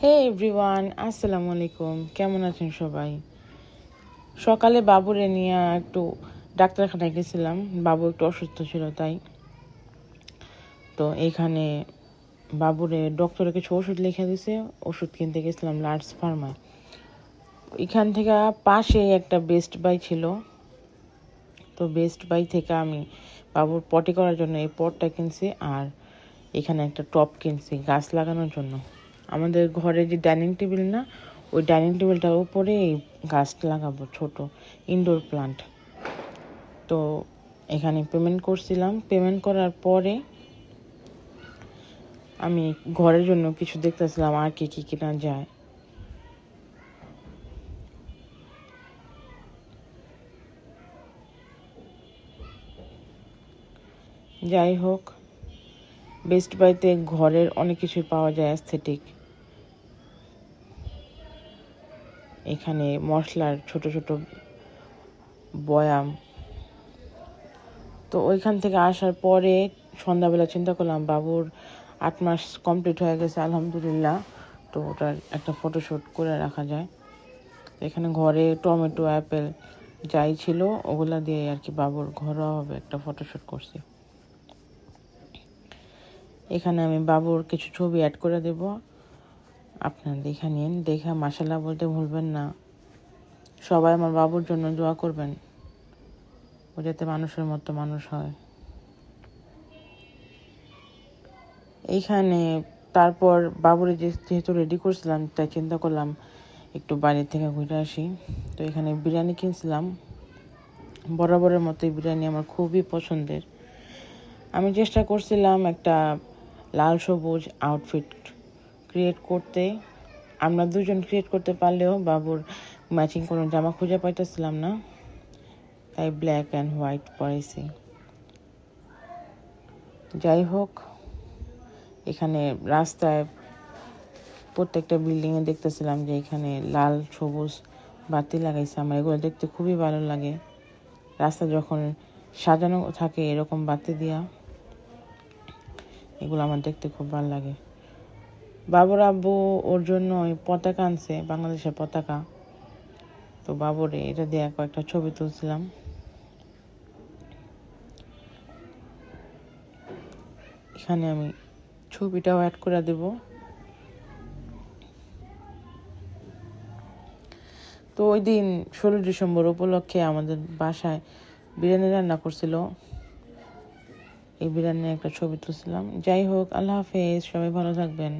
হে everyone, আসসালামু আলাইকুম। কেমন আছেন সবাই? সকালে বাবুরে নিয়ে একটু ডাক্তারখানায় গেছিলাম। বাবু একটু অসুস্থ ছিল তাই। তো এইখানে বাবুরে ডক্টরে কিছু ওষুধ লিখে দিছে। ওষুধ কিনতে গেছিলাম লার্জ ফার্মায়। এখান থেকে পাশে একটা বেস্ট বাই ছিল। তো বেস্ট বাই থেকে আমি বাবুর পটি করার জন্য এই পটটা কিনছি, আর এখানে একটা টপ কিনছি গাছ লাগানোর জন্য। আমাদের ঘরে যে ডাইনিং টেবিল না, ওই ডাইনিং টেবিলটার উপরে এই গাছটা লাগাবো, ছোট ইনডোর প্লান্ট। তো এখানে পেমেন্ট করছিলাম। পেমেন্ট করার পরে আমি ঘরের জন্য কিছু দেখতেছিলাম আর কি কি কেনা যায়। যাই হোক, বেস্ট বাইতে ঘরের অনেক কিছুই পাওয়া যায় অ্যাস্থেটিক। এখানে মশলার ছোট ছোট বয়াম। তো ওইখান থেকে আসার পরে সন্ধ্যাবেলা চিন্তা করলাম বাবুর 8 মাস কমপ্লিট হয়ে গেছে আলহামদুলিল্লাহ। তো ওটার একটা ফটোশ্যুট করে রাখা যায়। এখানে ঘরে টমেটো, অ্যাপেল যাই ছিল ওগুলা দিয়ে আর কি বাবুর ঘরোয়াভাবে একটা ফটোশ্যুট করছি। এখানে আমি বাবুর কিছু ছবি অ্যাড করে দেব, আপনারা দেখে নিন। দেখে মাশাআল্লাহ বলতে ভুলবেন না। সবাই আমার বাবুর জন্য দোয়া করবেন, ও যাতে মানুষের মতো মানুষ হয়। এইখানে তারপর বাবুরে যেহেতু রেডি করছিলাম, তাই চিন্তা করলাম একটু বাইরে থেকে ঘুরে আসি। তো এখানে বিরিয়ানি কিনছিলাম। বরাবরের মতোই বিরিয়ানি আমার খুবই পছন্দের। আমি চেষ্টা করছিলাম একটা লাল সবুজ আউটফিট ক্রিয়েট করতে। আমরা দুজন ক্রিয়েট করতে পারলেও বাবুর ম্যাচিং কোনো জামা খুঁজে পাইতেছিলাম না, তাই ব্ল্যাক অ্যান্ড হোয়াইট পরেছি। যাই হোক, এখানে রাস্তায় প্রত্যেকটা বিল্ডিংয়ে দেখতেছিলাম যে এখানে লাল সবুজ বাতি লাগাইছে। আমার এগুলো দেখতে খুবই ভালো লাগে। রাস্তা যখন সাজানো থাকে এরকম বাতি দিয়া, এগুলো আমার দেখতে খুব ভালো লাগে। বাবুর আব্বু ওর জন্য ওই পতাকা আনছে, বাংলাদেশের পতাকা। তো বাবুরে এটা দিয়ে কয়েকটা ছবি তুলছিলাম। এখানে আমি ছবিটাও অ্যাড করে দেব। তো ওই দিন 16 ডিসেম্বর উপলক্ষে আমাদের বাসায় বিরিয়ানি রান্না করছিল। এই বিরিয়ানির একটা ছবি তুলছিলাম। যাই হোক, আল্লাহ হাফেজ, সবাই ভালো থাকবেন।